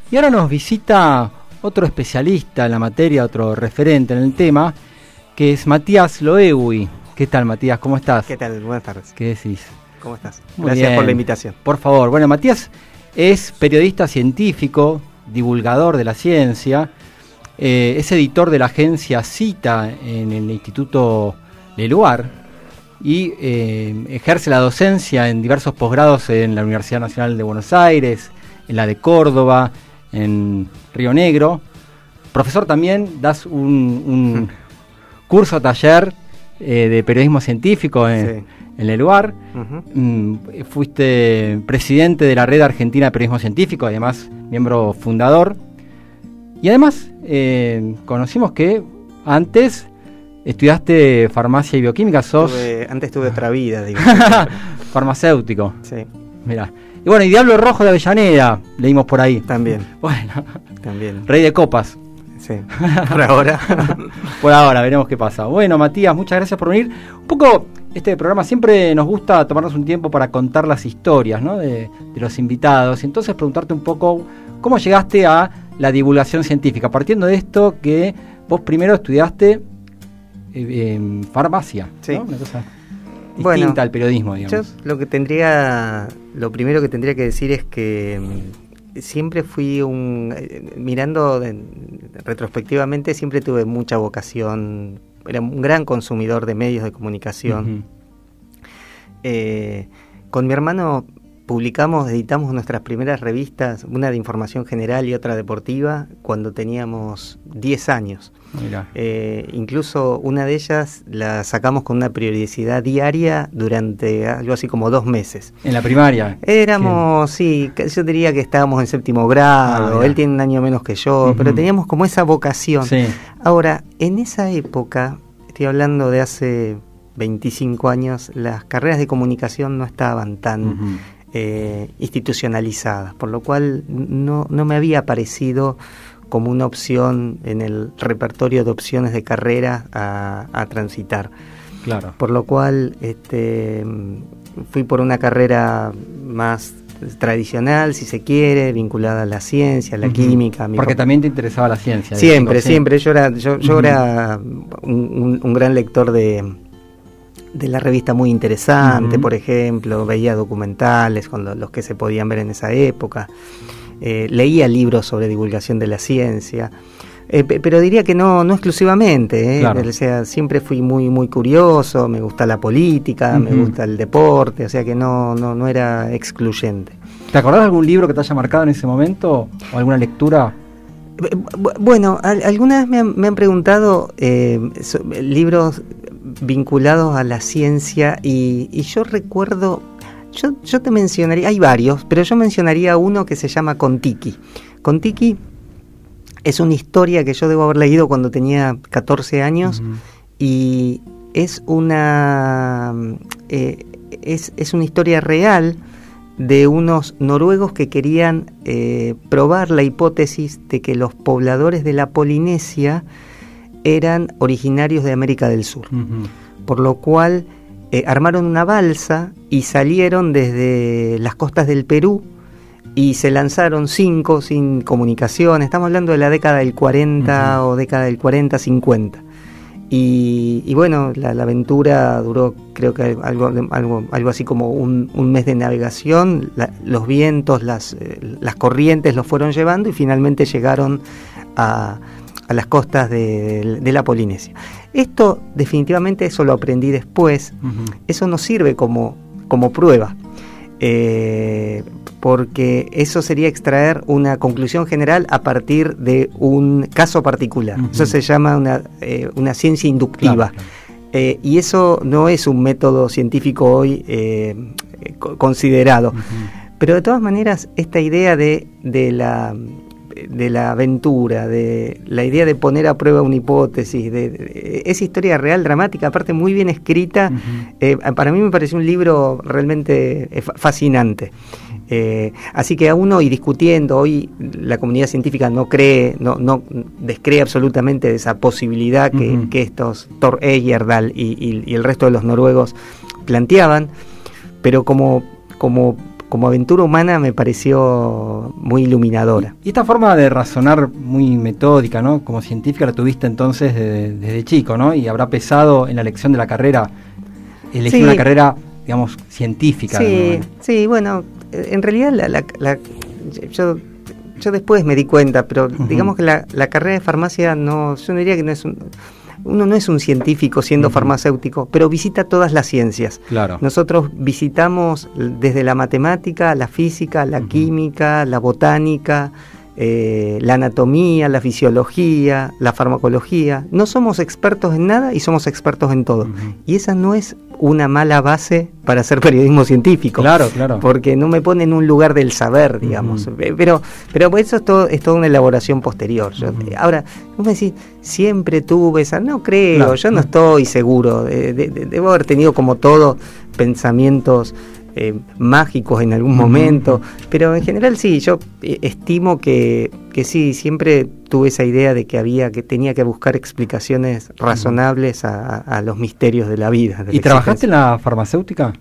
Y ahora nos visita otro especialista en la materia, otro referente en el tema, que es Matías Loewy. ¿Qué tal, Matías? ¿Cómo estás? ¿Qué tal? Buenas tardes. ¿Qué decís? ¿Cómo estás? Muy Gracias bien. por la invitación. Por favor. Bueno, Matías es periodista científico, divulgador de la ciencia, es editor de la agencia Cita en el Instituto Leluar y ejerce la docencia en diversos posgrados en la Universidad Nacional de Buenos Aires, en la de Córdoba, en Río Negro. Profesor también, das un curso taller de periodismo científico en Leluar. Fuiste presidente de la Red Argentina de Periodismo Científico, además miembro fundador. Y además conocimos que antes estudiaste farmacia y bioquímica, Antes tuve otra vida, digo. Farmacéutico. Sí. Mirá. Y bueno, y Diablo Rojo de Avellaneda, leímos por ahí. También. Bueno, También. Rey de Copas. Sí. Por ahora. Por ahora, veremos qué pasa. Bueno, Matías, muchas gracias por venir. Un poco, este programa siempre nos gusta tomarnos un tiempo para contar las historias, ¿no?, de los invitados. Entonces, preguntarte un poco, ¿cómo llegaste a la divulgación científica? Partiendo de esto que vos primero estudiaste en farmacia, sí, ¿no? Una cosa distinta al periodismo, digamos. Yo lo primero que tendría que decir es que siempre fui mirando retrospectivamente, siempre tuve mucha vocación, era un gran consumidor de medios de comunicación. Con mi hermano editamos nuestras primeras revistas, una de información general y otra deportiva, cuando teníamos 10 años. Incluso una de ellas la sacamos con una periodicidad diaria durante algo así como 2 meses. ¿En la primaria? Éramos, sí, yo diría que estábamos en 7º grado, él tiene un año menos que yo, pero teníamos como esa vocación. Sí. Ahora, en esa época, estoy hablando de hace 25 años, las carreras de comunicación no estaban tan institucionalizadas, por lo cual no me había parecido como una opción en el repertorio de opciones de carrera a transitar. Claro. Por lo cual fui por una carrera más tradicional, si se quiere, vinculada a la ciencia, a la química. Porque también te interesaba la ciencia. Siempre. Yo era un gran lector de la revista Muy Interesante, por ejemplo, veía documentales con los que se podían ver en esa época, leía libros sobre divulgación de la ciencia, pero diría que no exclusivamente, Claro. O sea, siempre fui muy curioso, me gusta la política, me gusta el deporte, o sea que no era excluyente. ¿Te acordás de algún libro que te haya marcado en ese momento? ¿O alguna lectura? Bueno, alguna vez me han preguntado libros vinculados a la ciencia y yo recuerdo, yo te mencionaría, hay varios, pero yo mencionaría uno que se llama Kon-Tiki. Kon-Tiki es una historia que yo debo haber leído cuando tenía 14 años y es una historia real de unos noruegos que querían probar la hipótesis de que los pobladores de la Polinesia eran originarios de América del Sur, por lo cual armaron una balsa y salieron desde las costas del Perú y se lanzaron 5 sin comunicación. Estamos hablando de la década del 40 o década del 40-50. Y bueno, la aventura duró, creo que algo así como un mes de navegación. Los vientos, las corrientes los fueron llevando y finalmente llegaron a las costas de la Polinesia. Esto definitivamente, eso lo aprendí después. Eso no sirve como prueba, porque eso sería extraer una conclusión general a partir de un caso particular. Eso se llama una ciencia inductiva. Claro. Y eso no es un método científico hoy considerado. Pero de todas maneras, esta idea de la aventura, de la idea de poner a prueba una hipótesis, de esa historia real, dramática, aparte muy bien escrita, para mí me pareció un libro realmente fascinante. Así que aún hoy discutiendo, hoy la comunidad científica no descree absolutamente de esa posibilidad que estos Thor Heyerdahl y el resto de los noruegos planteaban, pero como como aventura humana me pareció muy iluminadora. Y esta forma de razonar muy metódica, ¿no? Como científica la tuviste entonces desde chico, ¿no? Y habrá pesado en la elección de la carrera, elegir una carrera, digamos, científica. Sí, sí, bueno, en realidad yo después me di cuenta, pero digamos que la carrera de farmacia no, yo no diría que no es uno no es un científico siendo farmacéutico, pero visita todas las ciencias. Claro. Nosotros visitamos desde la matemática, la física, la química, la botánica, la anatomía, la fisiología, la farmacología. No somos expertos en nada y somos expertos en todo. Y esa no es una mala base para hacer periodismo científico. Claro, claro. Porque no me pone en un lugar del saber, digamos. Pero eso es toda una elaboración posterior. Ahora, vos me decís, siempre tuve esa... No creo, claro. Yo no estoy seguro. Debo haber tenido, como todo, pensamientos mágicos en algún momento, pero en general sí, yo estimo que sí, siempre tuve esa idea de que tenía que buscar explicaciones razonables a los misterios de la vida. ¿Y trabajaste en la farmacéutica?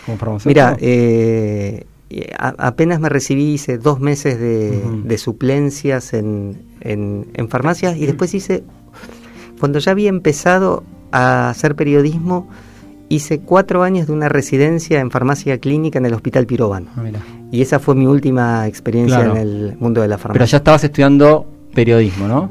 ¿Como farmacéutico? Mira, apenas me recibí, hice 2 meses de suplencias en farmacias y después cuando ya había empezado a hacer periodismo, hice 4 años de una residencia en farmacia clínica en el Hospital Pirovano. Y esa fue mi última experiencia en el mundo de la farmacia. Pero ya estabas estudiando periodismo, ¿no?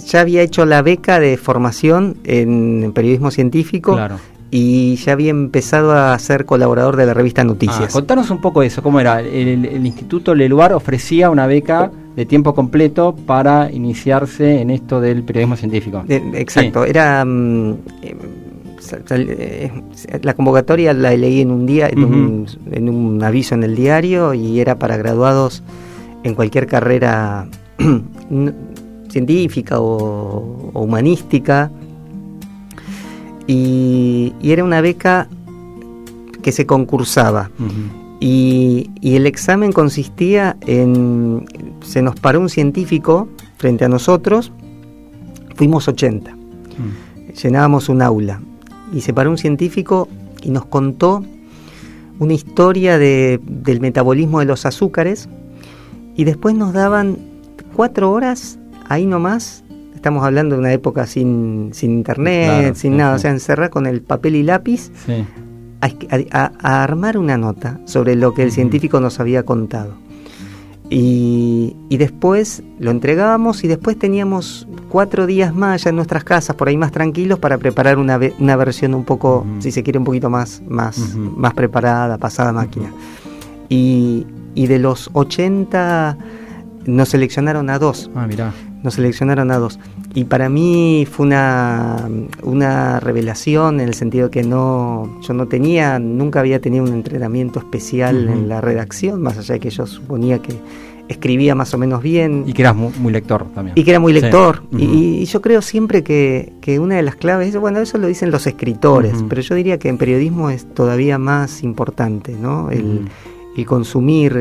Ya había hecho la beca de formación en periodismo científico. Claro. Y ya había empezado a ser colaborador de la revista Noticias. Contanos un poco eso, ¿cómo era? El Instituto Leluar ofrecía una beca de tiempo completo para iniciarse en esto del periodismo científico. Exacto, sí. Era... la convocatoria la leí en un día, en un aviso en el diario, y era para graduados en cualquier carrera científica o humanística, y era una beca que se concursaba. Y el examen consistía en... Se nos paró un científico frente a nosotros, fuimos 80, llenábamos un aula, y se paró un científico y nos contó una historia del metabolismo de los azúcares, y después nos daban 4 horas, ahí nomás, estamos hablando de una época sin internet, claro, sin nada, o sea, encerrar con el papel y lápiz, a armar una nota sobre lo que el científico nos había contado. Y después lo entregábamos, y después teníamos 4 días más ya en nuestras casas, por ahí más tranquilos, para preparar una versión un poco, si se quiere, un poquito más preparada, pasada máquina. Y de los 80 nos seleccionaron a 2. Mirá. Nos seleccionaron a 2. Y para mí fue una revelación, en el sentido que yo nunca había tenido un entrenamiento especial en la redacción, más allá de que yo suponía que escribía más o menos bien. Y que eras muy lector también. Y que era muy lector. Sí. Y yo creo siempre que una de las claves, bueno, eso lo dicen los escritores, pero yo diría que en periodismo es todavía más importante, ¿no? El consumir,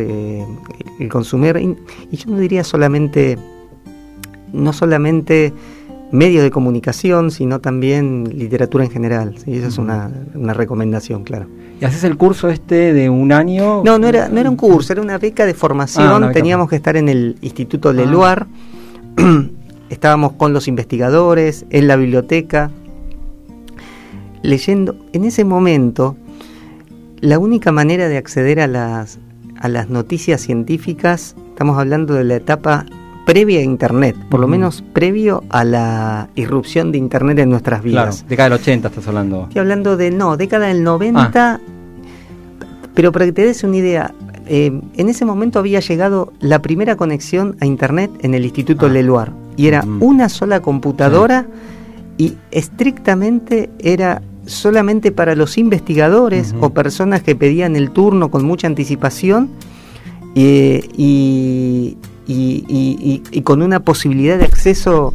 y yo no diría no solamente medios de comunicación, sino también literatura en general. ¿Sí? Esa es una recomendación, claro. ¿Y haces el curso de un año? No era un curso, era una beca de formación. Teníamos que estar en el Instituto Leluar, estábamos con los investigadores, en la biblioteca, leyendo. En ese momento, la única manera de acceder a las noticias científicas, estamos hablando de la etapa previa a Internet, por lo menos previo a la irrupción de Internet en nuestras vidas. Claro, década del 80 estás hablando. Estoy hablando década del 90, pero para que te des una idea, en ese momento había llegado la primera conexión a Internet en el Instituto Leluar, y era una sola computadora, y estrictamente era solamente para los investigadores o personas que pedían el turno con mucha anticipación, y con una posibilidad de acceso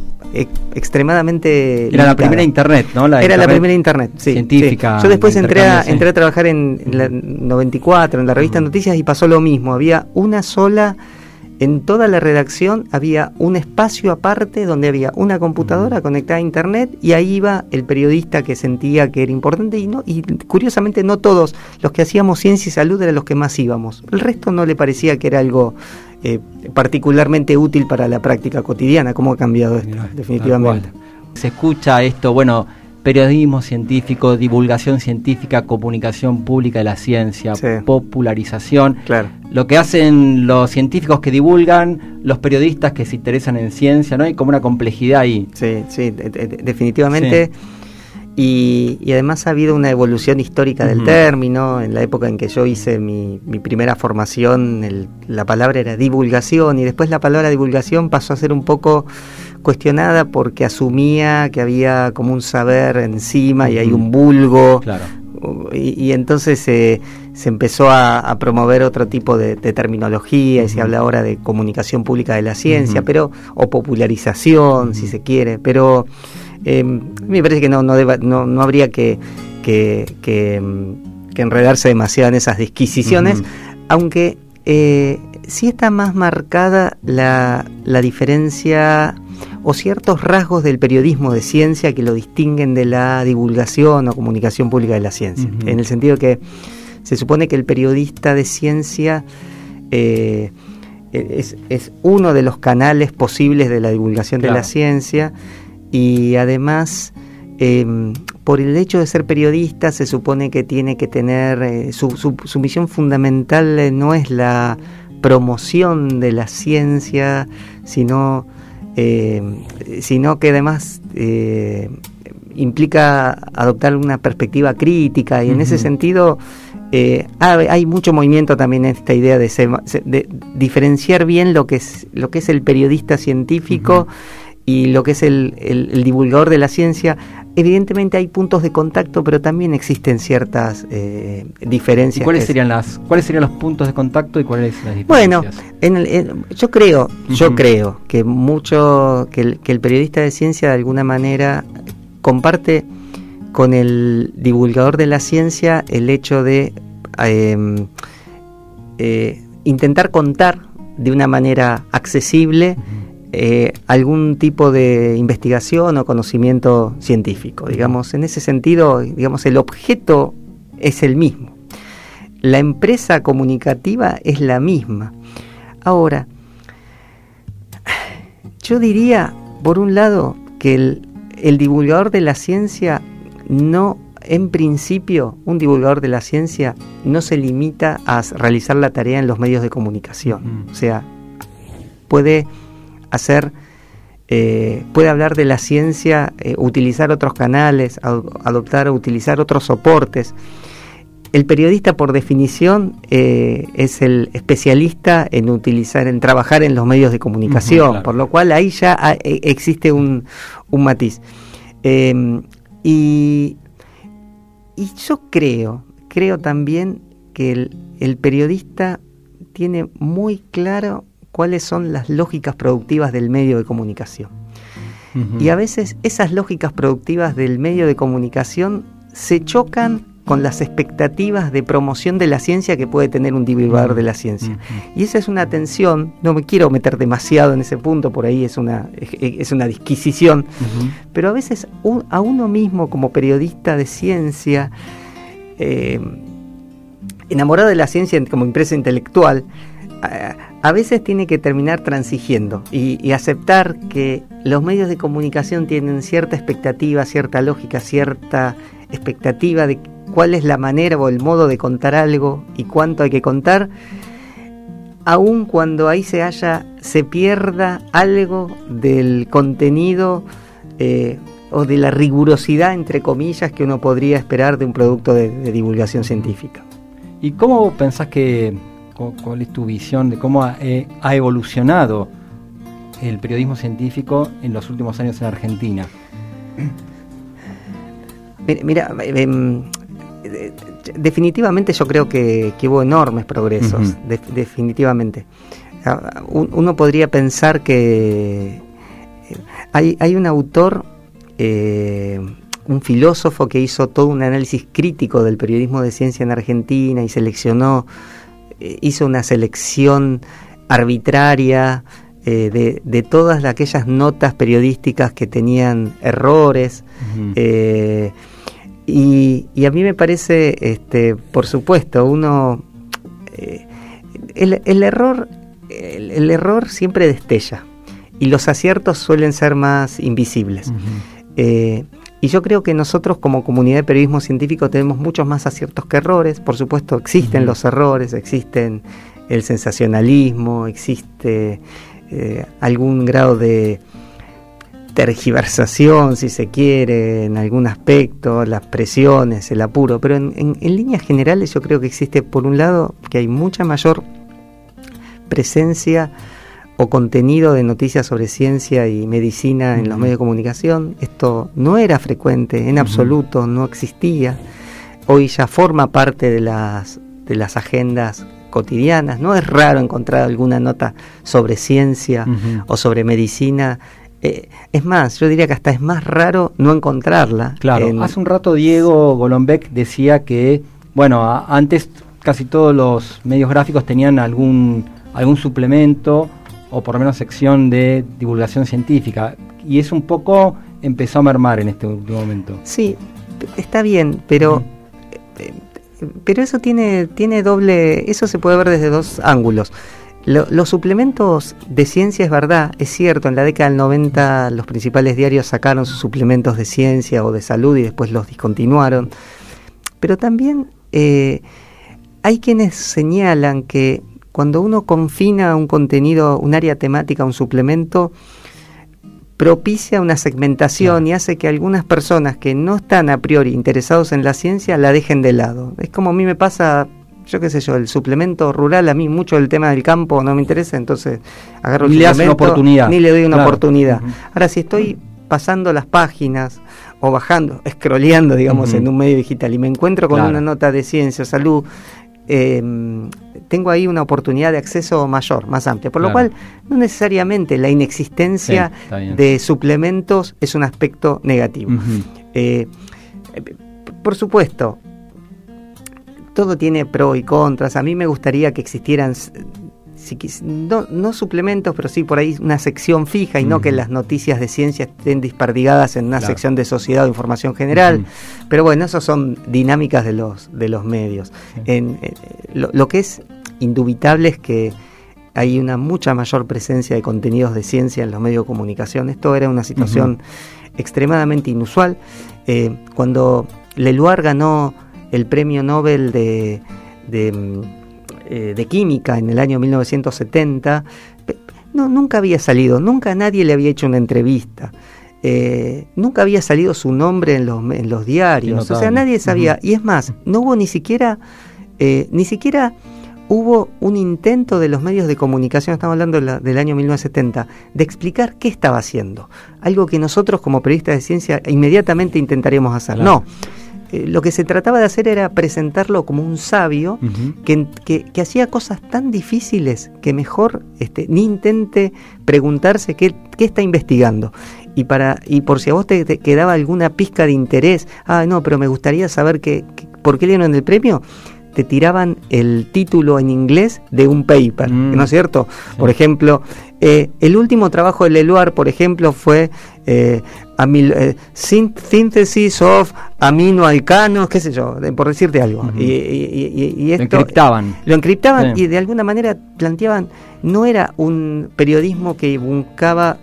extremadamente limitada. La primera internet, ¿no? Era la primera internet, sí, científica. Sí. Yo después entré a trabajar en la 94, en la revista Noticias, y pasó lo mismo. Había una sola en toda la redacción había un espacio aparte donde había una computadora conectada a internet, y ahí iba el periodista que sentía que era importante, y curiosamente no todos los que hacíamos ciencia y salud eran los que más íbamos. El resto no le parecía que era algo particularmente útil para la práctica cotidiana. ¿Cómo ha cambiado esto? Mirá, definitivamente. Se escucha esto, bueno, periodismo científico, divulgación científica, comunicación pública de la ciencia, Sí. popularización. Claro. Lo que hacen los científicos que divulgan, los periodistas que se interesan en ciencia, ¿no? Hay como una complejidad ahí. Sí, definitivamente. Sí. Y además ha habido una evolución histórica del término. En la época en que yo hice mi primera formación, la palabra era divulgación, y después la palabra divulgación pasó a ser un poco cuestionada porque asumía que había como un saber encima y hay un vulgo. Claro. Y entonces se empezó a promover otro tipo de terminología, y se habla ahora de comunicación pública de la ciencia, o popularización, si se quiere, pero me parece que no habría que enredarse demasiado en esas disquisiciones, aunque sí está más marcada la diferencia o ciertos rasgos del periodismo de ciencia que lo distinguen de la divulgación o comunicación pública de la ciencia, en el sentido que se supone que el periodista de ciencia es uno de los canales posibles de la divulgación de la ciencia, y además por el hecho de ser periodista se supone que tiene que tener su misión fundamental no es la promoción de la ciencia, sino que además implica adoptar una perspectiva crítica, y en ese sentido hay mucho movimiento también en esta idea de diferenciar bien lo que es el periodista científico y lo que es el divulgador de la ciencia. Evidentemente hay puntos de contacto, pero también existen ciertas diferencias. ¿Y cuáles serían los puntos de contacto y cuáles las diferencias? Bueno, yo creo que el periodista de ciencia de alguna manera comparte con el divulgador de la ciencia el hecho de intentar contar de una manera accesible algún tipo de investigación o conocimiento científico. Digamos, en ese sentido, el objeto es el mismo. La empresa comunicativa es la misma. Ahora, yo diría, por un lado, que el divulgador de la ciencia en principio, un divulgador de la ciencia no se limita a realizar la tarea en los medios de comunicación. O sea, puede hablar de la ciencia, utilizar otros canales, utilizar otros soportes. El periodista, por definición, es el especialista en trabajar en los medios de comunicación, claro. Por lo cual ahí ya existe un matiz. Y yo creo también que el periodista tiene muy claro cuáles son las lógicas productivas del medio de comunicación. Y a veces esas lógicas productivas del medio de comunicación se chocan con las expectativas de promoción de la ciencia que puede tener un divulgador de la ciencia. Y esa es una tensión, no me quiero meter demasiado en ese punto, por ahí es una disquisición, pero a veces a uno mismo como periodista de ciencia, enamorado de la ciencia como empresa intelectual, a veces tiene que terminar transigiendo y aceptar que los medios de comunicación tienen cierta expectativa, cierta lógica, cierta expectativa de cuál es la manera o el modo de contar algo y cuánto hay que contar, aun cuando ahí se pierda algo del contenido o de la rigurosidad, entre comillas, que uno podría esperar de un producto de divulgación científica. ¿Y cómo pensás cuál es tu visión de cómo ha evolucionado el periodismo científico en los últimos años en Argentina? Mira, definitivamente yo creo que hubo enormes progresos, definitivamente. Uno podría pensar que hay un autor, un filósofo que hizo todo un análisis crítico del periodismo de ciencia en Argentina y hizo una selección arbitraria, de todas aquellas notas periodísticas que tenían errores. Y a mí me parece, por supuesto, el error siempre destella y los aciertos suelen ser más invisibles. Y yo creo que nosotros como comunidad de periodismo científico tenemos muchos más aciertos que errores. Por supuesto existen los errores, existen el sensacionalismo, existe algún grado de tergiversación, si se quiere, en algún aspecto, las presiones, el apuro, pero en líneas generales yo creo que existe, por un lado, que hay mucha mayor presencia o contenido de noticias sobre ciencia y medicina en los medios de comunicación. Esto no era frecuente, en absoluto, no existía. Hoy ya forma parte de las agendas cotidianas. No es raro encontrar alguna nota sobre ciencia o sobre medicina. Es más, yo diría que hasta es más raro no encontrarla. Claro, hace un rato Diego Golombek decía que, bueno, antes casi todos los medios gráficos tenían algún suplemento o por lo menos sección de divulgación científica, y eso un poco empezó a mermar en este último momento. Sí, está bien, pero eso tiene doble, eso se puede ver desde dos ángulos. Los suplementos de ciencia, es verdad, es cierto, en la década del 90 los principales diarios sacaron sus suplementos de ciencia o de salud y después los discontinuaron, pero también hay quienes señalan que cuando uno confina un contenido, un área temática, un suplemento, propicia una segmentación y hace que algunas personas que no están a priori interesados en la ciencia la dejen de lado. Es como a mí me pasa, yo qué sé yo, el suplemento rural, a mí mucho el tema del campo no me interesa, entonces agarro el suplemento, ni le doy una oportunidad. Ahora, si estoy pasando las páginas o bajando, scrolleando, digamos, en un medio digital y me encuentro con una nota de ciencia o salud, tengo ahí una oportunidad de acceso mayor, más amplia, por lo cual no necesariamente la inexistencia de suplementos es un aspecto negativo. Por supuesto, todo tiene pros y contras. A mí me gustaría que existieran, no suplementos, pero sí por ahí una sección fija y no que las noticias de ciencia estén desperdigadas en una sección de sociedad o información general. Pero bueno, esas son dinámicas de los medios. Lo que es indubitable es que hay una mucha mayor presencia de contenidos de ciencia en los medios de comunicación. Esto era una situación extremadamente inusual. Cuando Leluar ganó el premio Nobel de química en el año 1970, nunca había salido, nunca nadie le había hecho una entrevista, nunca había salido su nombre en los diarios, o sea, nadie sabía, y es más, no hubo ni siquiera hubo un intento de los medios de comunicación, estamos hablando del año 1970, de explicar qué estaba haciendo, algo que nosotros como periodistas de ciencia inmediatamente intentaríamos hacer. No, lo que se trataba de hacer era presentarlo como un sabio que hacía cosas tan difíciles que mejor ni intente preguntarse qué está investigando. Y por si a vos te quedaba alguna pizca de interés, no, pero me gustaría saber por qué le dieron el premio, te tiraban el título en inglés de un paper, ¿no es cierto? Por ejemplo, el último trabajo de Leluar, por ejemplo, fue Synthesis of aminoalcanos, qué sé yo, por decirte algo. Y esto, lo encriptaban y de alguna manera planteaban, no era un periodismo que buscaba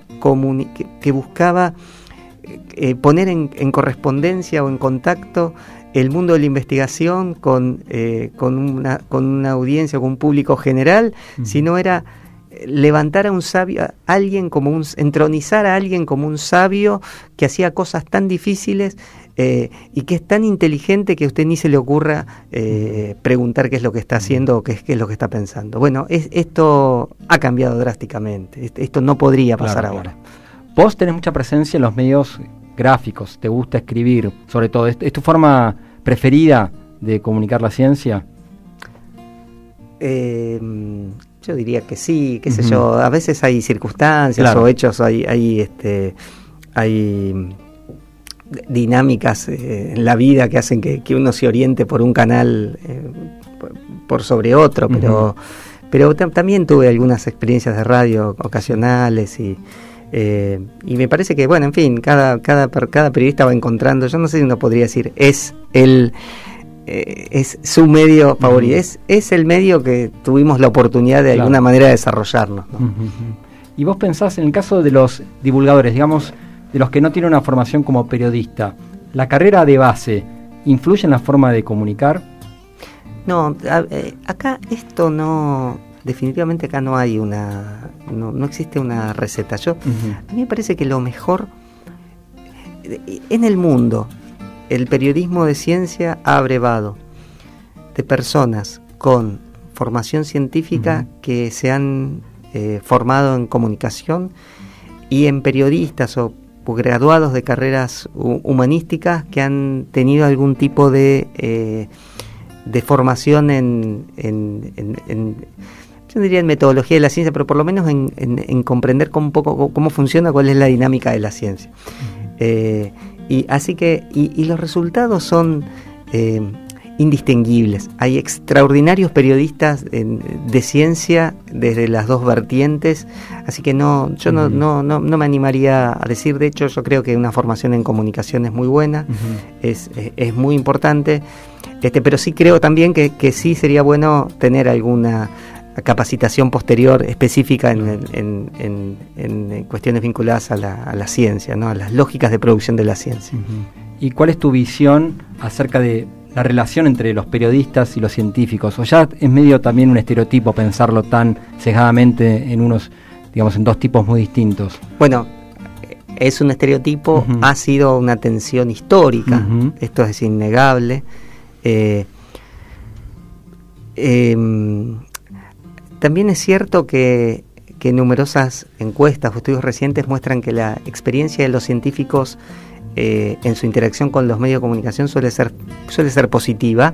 poner en correspondencia o en contacto el mundo de la investigación con una audiencia, con un público general, sino era levantar a un sabio, entronizar a alguien como un sabio que hacía cosas tan difíciles y que es tan inteligente que a usted ni se le ocurra preguntar qué es lo que está haciendo o qué es lo que está pensando. Bueno, esto ha cambiado drásticamente. Esto no podría pasar ahora. Vos tenés mucha presencia en los medios gráficos, te gusta escribir, sobre todo. ¿Es tu forma preferida de comunicar la ciencia? Yo diría que sí, qué sé yo. A veces hay circunstancias o hechos, hay dinámicas en la vida que hacen que uno se oriente por un canal por sobre otro, Pero también tuve algunas experiencias de radio ocasionales y me parece que, bueno, en fin, cada periodista va encontrando, yo no sé si uno podría decir, es su medio favorito, es el medio que tuvimos la oportunidad de alguna manera de desarrollarnos, ¿no? Y vos pensás, en el caso de los divulgadores, digamos, de los que no tienen una formación como periodista, ¿la carrera de base influye en la forma de comunicar? No, acá esto no, definitivamente acá no hay no existe una receta. A mí me parece que lo mejor en el mundo, el periodismo de ciencia ha abrevado de personas con formación científica que se han formado en comunicación y en periodistas o graduados de carreras humanísticas que han tenido algún tipo de formación yo diría en metodología de la ciencia, pero por lo menos en comprender un poco cómo funciona, cuál es la dinámica de la ciencia. Y así que los resultados son indistinguibles. Hay extraordinarios periodistas de ciencia desde las dos vertientes, así que no me animaría a decir. De hecho, yo creo que una formación en comunicación es muy buena, es muy importante, pero sí creo también que sí sería bueno tener alguna capacitación posterior específica en cuestiones vinculadas a la ciencia, ¿no? A las lógicas de producción de la ciencia. ¿Y cuál es tu visión acerca de la relación entre los periodistas y los científicos? ¿O ya es medio también un estereotipo pensarlo tan sesgadamente en dos tipos muy distintos? Bueno, es un estereotipo, ha sido una tensión histórica, esto es innegable. También es cierto que numerosas encuestas o estudios recientes muestran que la experiencia de los científicos en su interacción con los medios de comunicación suele ser positiva,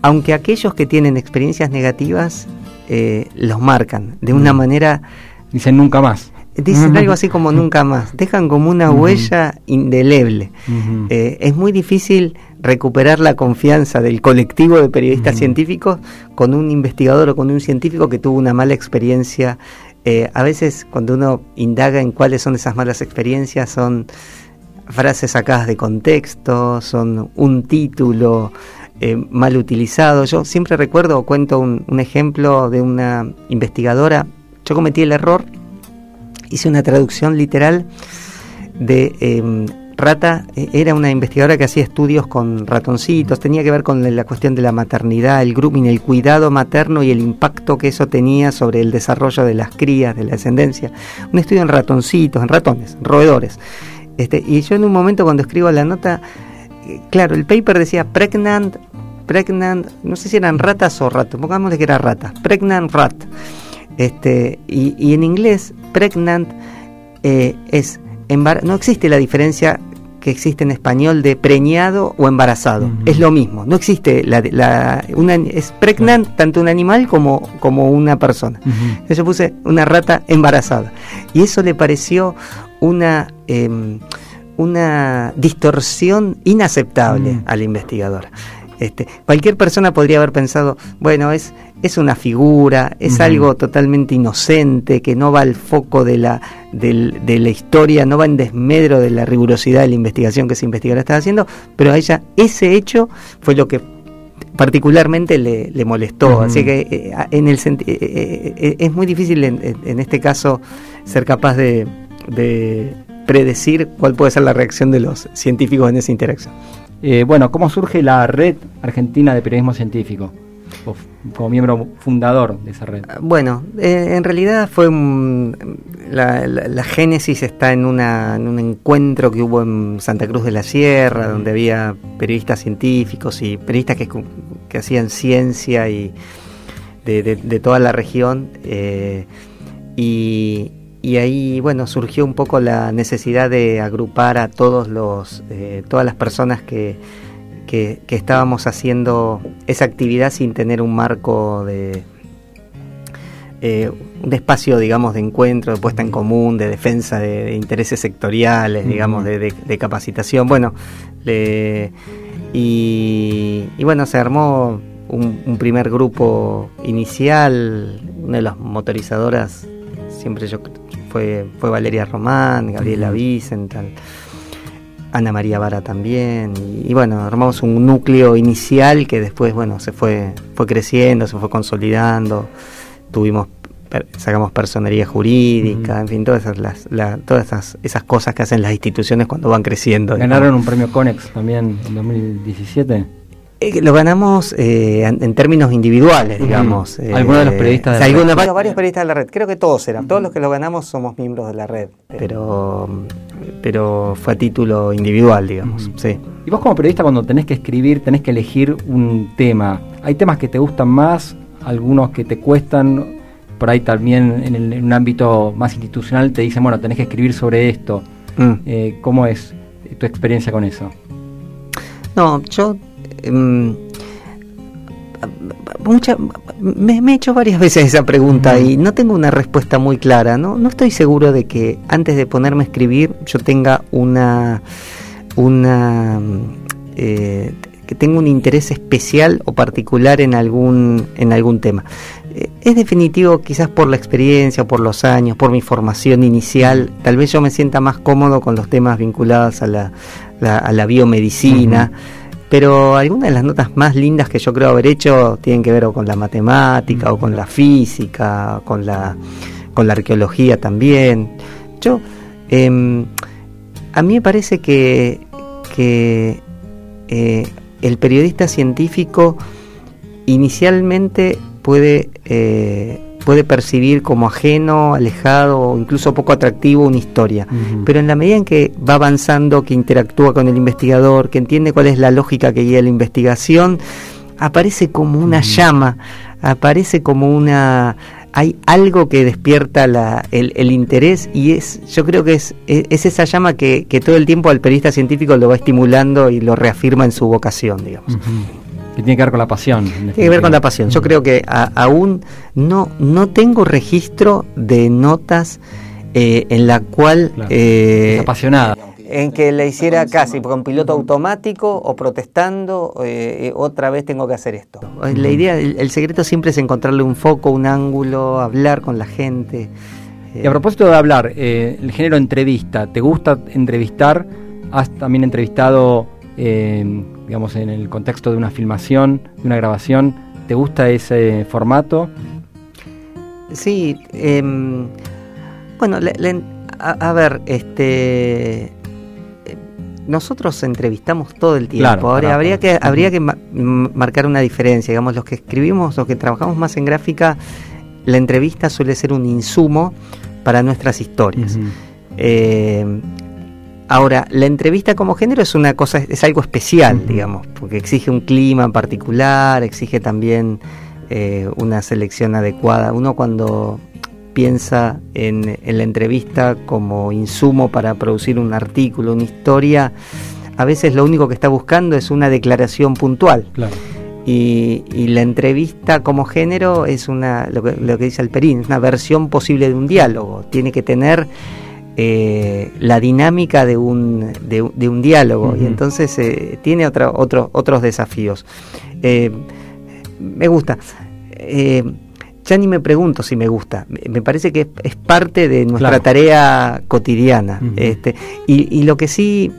aunque aquellos que tienen experiencias negativas los marcan de una manera... Dicen nunca más. Dicen algo así como nunca más, dejan como una huella indeleble. Es muy difícil recuperar la confianza del colectivo de periodistas científicos con un investigador o con un científico que tuvo una mala experiencia. A veces cuando uno indaga en cuáles son esas malas experiencias, son frases sacadas de contexto, son un título mal utilizado. Yo siempre recuerdo, cuento un ejemplo de una investigadora. Yo cometí el error, hice una traducción literal de rata. Era una investigadora que hacía estudios con ratoncitos, tenía que ver con la cuestión de la maternidad, el grooming, el cuidado materno y el impacto que eso tenía sobre el desarrollo de las crías, de la descendencia. Un estudio en ratoncitos, en ratones, roedores. Y yo en un momento cuando escribo la nota, claro, el paper decía pregnant, no sé si eran ratas o ratos, pongámosle que era rata, pregnant rat. Y en inglés, pregnant no existe la diferencia que existe en español de preñado o embarazado. Es lo mismo, no existe es pregnant tanto un animal como una persona. Entonces yo puse una rata embarazada y eso le pareció una distorsión inaceptable a la investigadora. Cualquier persona podría haber pensado, bueno, es una figura, es algo totalmente inocente, que no va al foco de la historia, no va en desmedro de la rigurosidad de la investigación que esa investigadora estaba haciendo, pero a ella ese hecho fue lo que particularmente le molestó. Así que es muy difícil en este caso ser capaz de predecir cuál puede ser la reacción de los científicos en esa interacción. ¿Cómo surge la Red Argentina de Periodismo Científico? Como miembro fundador de esa red. Bueno, en realidad fue la génesis está en un encuentro que hubo en Santa Cruz de la Sierra, donde había periodistas científicos y periodistas que hacían ciencia y de toda la región, y ahí, bueno, surgió un poco la necesidad de agrupar a todas las personas que estábamos haciendo esa actividad sin tener un marco un espacio, digamos, de encuentro, de puesta en común, de defensa de intereses sectoriales, digamos, de capacitación. Bueno, y bueno, se armó un primer grupo inicial. Una de las motorizadoras siempre fue Valeria Román, Gabriela Wiesenthal, Ana María Vara también, y bueno, armamos un núcleo inicial que después, bueno, fue creciendo, se fue consolidando, sacamos personería jurídica, en fin, todas esas cosas que hacen las instituciones cuando van creciendo. ¿Ganaron un premio Conex también en 2017? Lo ganamos en términos individuales, digamos. ¿Algunos de los periodistas de la red? Varios periodistas de la red, creo que todos los que lo ganamos somos miembros de la red, pero fue a título individual, digamos. Sí. Y vos como periodista, cuando tenés que escribir, tenés que elegir un tema. ¿Hay temas que te gustan más, algunos que te cuestan? Por ahí también en un ámbito más institucional te dicen, bueno, tenés que escribir sobre esto. ¿Cómo es tu experiencia con eso? No, yo me he hecho varias veces esa pregunta y no tengo una respuesta muy clara. No estoy seguro de que antes de ponerme a escribir yo tenga que tenga un interés especial o particular en algún tema. Es definitivo, quizás por la experiencia, por los años, por mi formación inicial, tal vez yo me sienta más cómodo con los temas vinculados a la biomedicina. Pero algunas de las notas más lindas que yo creo haber hecho tienen que ver o con la matemática, o con la física, con la arqueología también. A mí me parece que el periodista científico inicialmente puede percibir como ajeno, alejado o incluso poco atractivo una historia, pero en la medida en que va avanzando, que interactúa con el investigador, que entiende cuál es la lógica que guía la investigación, aparece como una llama, hay algo que despierta el interés, y yo creo que es esa llama que todo el tiempo al periodista científico lo va estimulando y lo reafirma en su vocación, digamos. Que tiene que ver con la pasión. Tiene que ver con la pasión. Yo creo que aún no tengo registro de notas en la cual... apasionada. En que la hiciera casi con piloto automático o protestando, otra vez tengo que hacer esto. La idea, el secreto siempre es encontrarle un foco, un ángulo, hablar con la gente. Y a propósito de hablar, el género entrevista, ¿te gusta entrevistar? ¿Has también entrevistado... digamos, en el contexto de una filmación, de una grabación? ¿Te gusta ese formato? Sí, bueno, a ver, nosotros entrevistamos todo el tiempo. Claro, ahora habría que marcar una diferencia, digamos, los que escribimos, los que trabajamos más en gráfica, la entrevista suele ser un insumo para nuestras historias. Ahora, la entrevista como género es algo especial, digamos, porque exige un clima en particular, exige también una selección adecuada. Uno cuando piensa en la entrevista como insumo para producir un artículo, una historia, a veces lo único que está buscando es una declaración puntual. Claro. Y la entrevista como género es lo que dice Alperín, es una versión posible de un diálogo. Tiene que tener la dinámica de un diálogo, y entonces tiene otros desafíos. Me gusta. Ya ni me pregunto si me gusta. Me parece que es parte de nuestra tarea cotidiana. Y lo que sí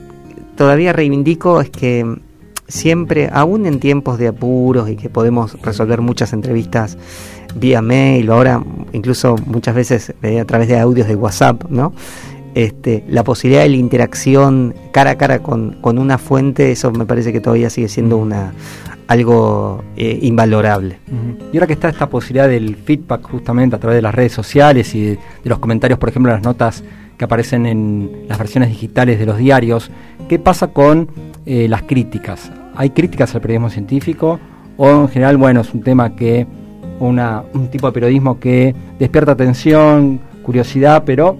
todavía reivindico es que siempre, aún en tiempos de apuros y que podemos resolver muchas entrevistas vía mail, o ahora incluso muchas veces a través de audios de WhatsApp, ¿no? La posibilidad de la interacción cara a cara con una fuente, eso me parece que todavía sigue siendo algo invalorable. Y ahora que está esta posibilidad del feedback justamente a través de las redes sociales y de los comentarios, por ejemplo, las notas que aparecen en las versiones digitales de los diarios, ¿qué pasa con las críticas? ¿Hay críticas al periodismo científico? ¿O en general, bueno, es un tema que un tipo de periodismo que despierta atención, curiosidad, pero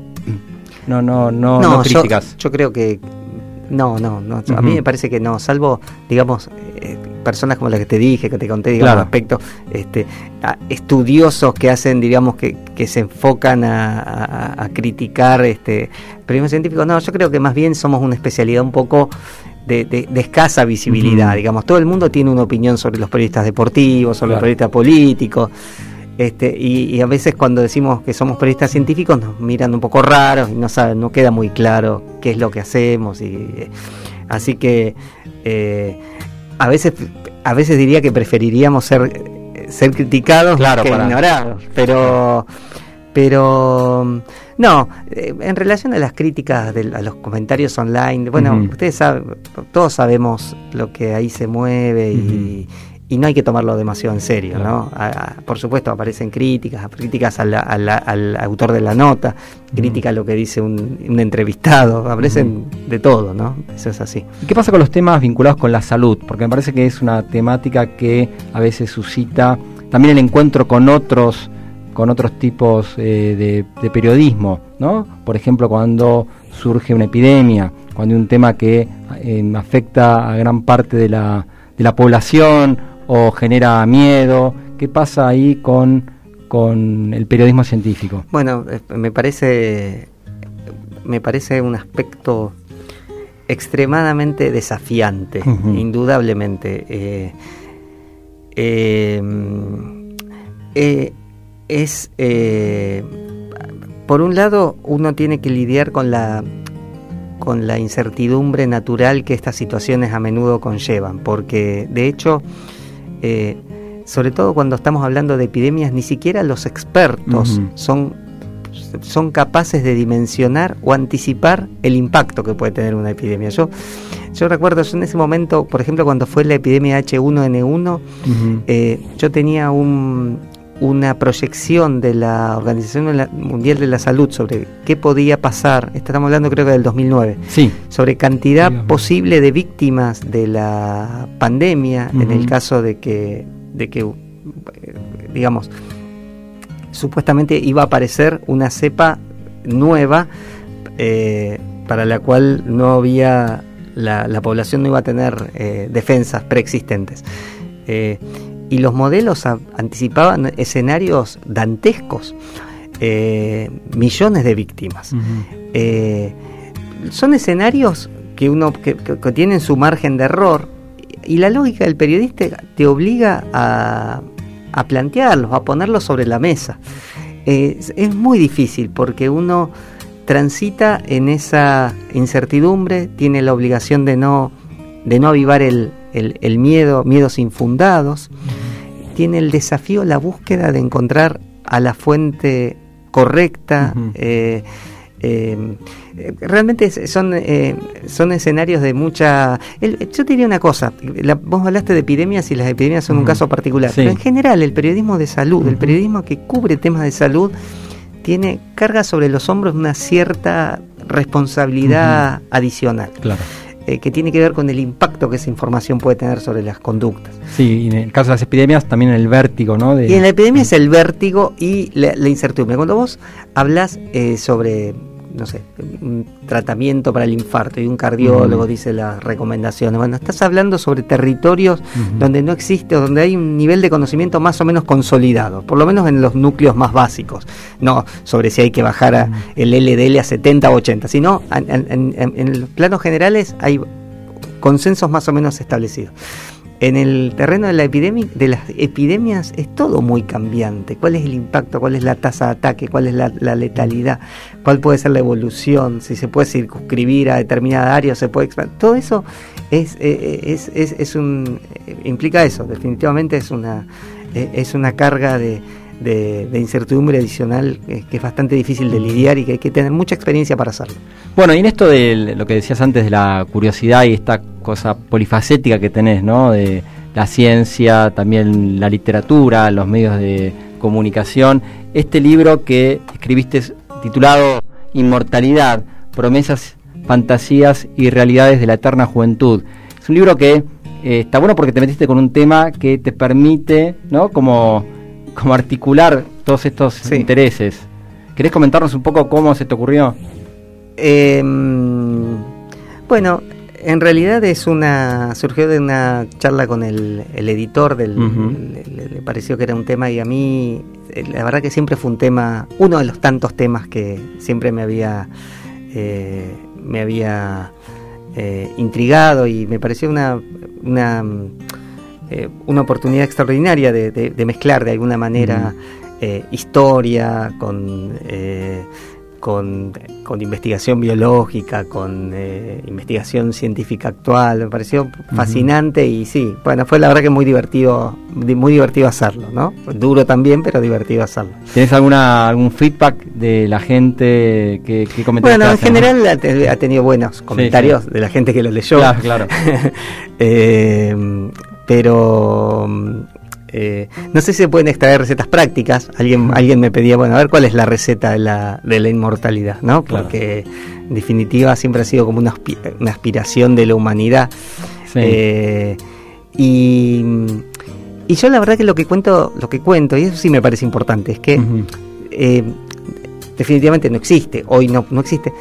no críticas? Yo creo que no. A mí me parece que no, salvo, digamos, personas como las que te dije, que te conté, digamos, aspectos estudiosos que hacen, digamos, que se enfocan a criticar periodismo científico. No, yo creo que más bien somos una especialidad un poco de escasa visibilidad, digamos. Todo el mundo tiene una opinión sobre los periodistas deportivos, sobre los periodistas políticos, y a veces cuando decimos que somos periodistas científicos nos miran un poco raros y no queda muy claro qué es lo que hacemos, así que a veces diría que preferiríamos ser criticados que ignorados, pero no, en relación a las críticas a los comentarios online, bueno, ustedes saben, todos sabemos lo que ahí se mueve y no hay que tomarlo demasiado en serio, ¿no? Por supuesto aparecen críticas al autor de la nota, crítica a lo que dice un entrevistado, aparecen de todo, ¿no? Eso es así. ¿Y qué pasa con los temas vinculados con la salud? Porque me parece que es una temática que a veces suscita también el encuentro con otros tipos de periodismo, ¿no? Por ejemplo, cuando surge una epidemia, cuando hay un tema que afecta a gran parte de la población o genera miedo. ¿Qué pasa ahí con el periodismo científico? Bueno, me parece un aspecto extremadamente desafiante, indudablemente. Por un lado, uno tiene que lidiar con la incertidumbre natural que estas situaciones a menudo conllevan, porque de hecho, sobre todo cuando estamos hablando de epidemias, ni siquiera los expertos son capaces de dimensionar o anticipar el impacto que puede tener una epidemia. Yo recuerdo, en ese momento, por ejemplo, cuando fue la epidemia H1N1, yo tenía una proyección de la Organización Mundial de la Salud sobre qué podía pasar, estamos hablando creo que del 2009, sobre cantidad posible de víctimas de la pandemia, en el caso de que digamos, supuestamente iba a aparecer una cepa nueva para la cual no había, la población no iba a tener defensas preexistentes. Y los modelos anticipaban escenarios dantescos, millones de víctimas. Son escenarios que tienen su margen de error, y la lógica del periodista te obliga a plantearlos, a ponerlos sobre la mesa. Es muy difícil porque uno transita en esa incertidumbre, tiene la obligación de no avivar el miedos infundados, tiene el desafío, la búsqueda de encontrar a la fuente correcta. Realmente son escenarios de mucha... yo te diría una cosa, vos hablaste de epidemias y las epidemias son un caso particular, pero en general el periodismo de salud, el periodismo que cubre temas de salud, carga sobre los hombros una cierta responsabilidad adicional. Claro. Que tiene que ver con el impacto que esa información puede tener sobre las conductas. Sí, y en el caso de las epidemias también el vértigo, ¿no? Y en la epidemia es el vértigo y la incertidumbre. Cuando vos hablas sobre, no sé, un tratamiento para el infarto y un cardiólogo dice las recomendaciones, bueno, estás hablando sobre territorios donde no existe o donde hay un nivel de conocimiento más o menos consolidado, por lo menos en los núcleos más básicos, no sobre si hay que bajar el LDL a 70 o 80, sino en los planos generales hay consensos más o menos establecidos. En el terreno de las epidemias es todo muy cambiante. ¿Cuál es el impacto? ¿Cuál es la tasa de ataque? ¿Cuál es la letalidad? ¿Cuál puede ser la evolución? Si se puede circunscribir a determinada área, se puede expandir. Todo eso implica eso. Definitivamente es una carga de incertidumbre adicional que es bastante difícil de lidiar y que hay que tener mucha experiencia para hacerlo. Bueno, y en esto de lo que decías antes de la curiosidad y esta cosa polifacética que tenés, ¿no? De la ciencia, también la literatura, los medios de comunicación, este libro que escribiste titulado Inmortalidad, promesas, fantasías y realidades de la eterna juventud. Es un libro que está bueno porque te metiste con un tema que te permite, ¿no? Como articular todos estos intereses. ¿Querés comentarnos un poco cómo se te ocurrió? Bueno, en realidad surgió de una charla con el editor le pareció que era un tema, y a mí la verdad que siempre fue un tema, uno de los tantos temas que siempre me había intrigado, y me pareció una oportunidad extraordinaria de mezclar de alguna manera historia con investigación biológica, con investigación científica actual. Me pareció fascinante, y sí, bueno, fue la verdad que muy divertido hacerlo, ¿no? Duro también, pero divertido hacerlo. ¿Tienes algún feedback de la gente que comentó? Bueno, en general ha tenido buenos comentarios de la gente que lo leyó. Claro. Pero no sé si se pueden extraer recetas prácticas. Alguien me pedía, bueno, a ver cuál es la receta de la inmortalidad, ¿no? Porque en definitiva siempre ha sido como una aspiración de la humanidad. Y yo la verdad que lo que cuento, y eso sí me parece importante, es que definitivamente no existe, hoy no existe,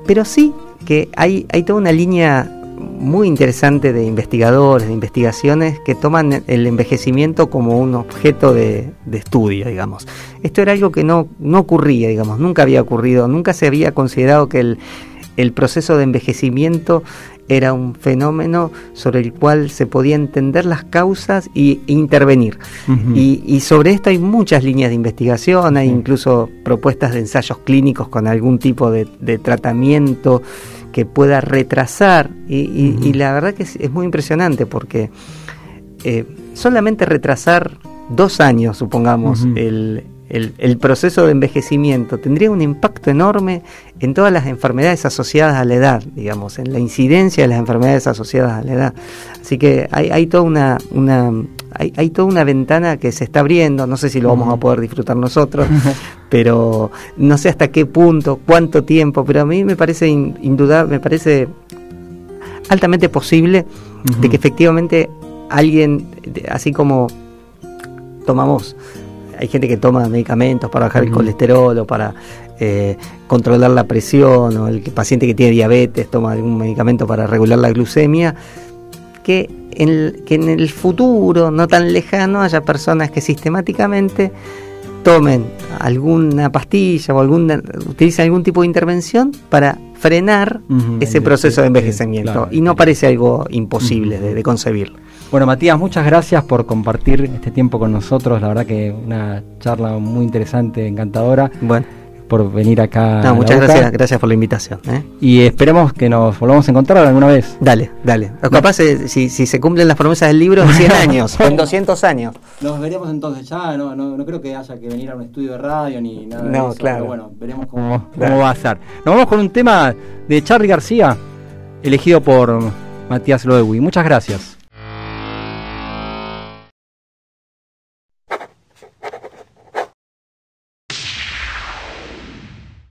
pero sí que hay toda una línea muy interesante de investigadores, de investigaciones que toman el envejecimiento como un objeto de estudio, digamos. Esto era algo que no ocurría, digamos, nunca había ocurrido, nunca se había considerado que el proceso de envejecimiento era un fenómeno sobre el cual se podía entender las causas e intervenir. Y sobre esto hay muchas líneas de investigación, hay incluso propuestas de ensayos clínicos con algún tipo de tratamiento que pueda retrasar, y la verdad que es muy impresionante, porque solamente retrasar 2 años, supongamos, el proceso de envejecimiento tendría un impacto enorme en todas las enfermedades asociadas a la edad, digamos, en la incidencia de las enfermedades asociadas a la edad. Así que hay toda una ventana que se está abriendo. No sé si lo vamos a poder disfrutar nosotros, pero no sé hasta qué punto, cuánto tiempo, pero a mí me parece indudable, me parece altamente posible de que efectivamente alguien, así como hay gente que toma medicamentos para bajar el colesterol o para controlar la presión, o el paciente que tiene diabetes toma algún medicamento para regular la glucemia, que en el futuro no tan lejano haya personas que sistemáticamente tomen alguna pastilla o utilicen algún tipo de intervención para frenar ese proceso de envejecimiento. Claro, y no parece algo imposible de concebir. Bueno, Matías, muchas gracias por compartir este tiempo con nosotros. La verdad que una charla muy interesante, encantadora. Bueno, por venir acá. No, muchas gracias por la invitación. Y esperemos que nos volvamos a encontrar alguna vez. Dale. Capaz si se cumplen las promesas del libro en 100 años, en 200 años. Nos veremos entonces ya. No creo que haya que venir a un estudio de radio ni nada de eso. Claro. Pero bueno, veremos cómo va a ser. Nos vamos con un tema de Charly García, elegido por Matías Loewy. Muchas gracias.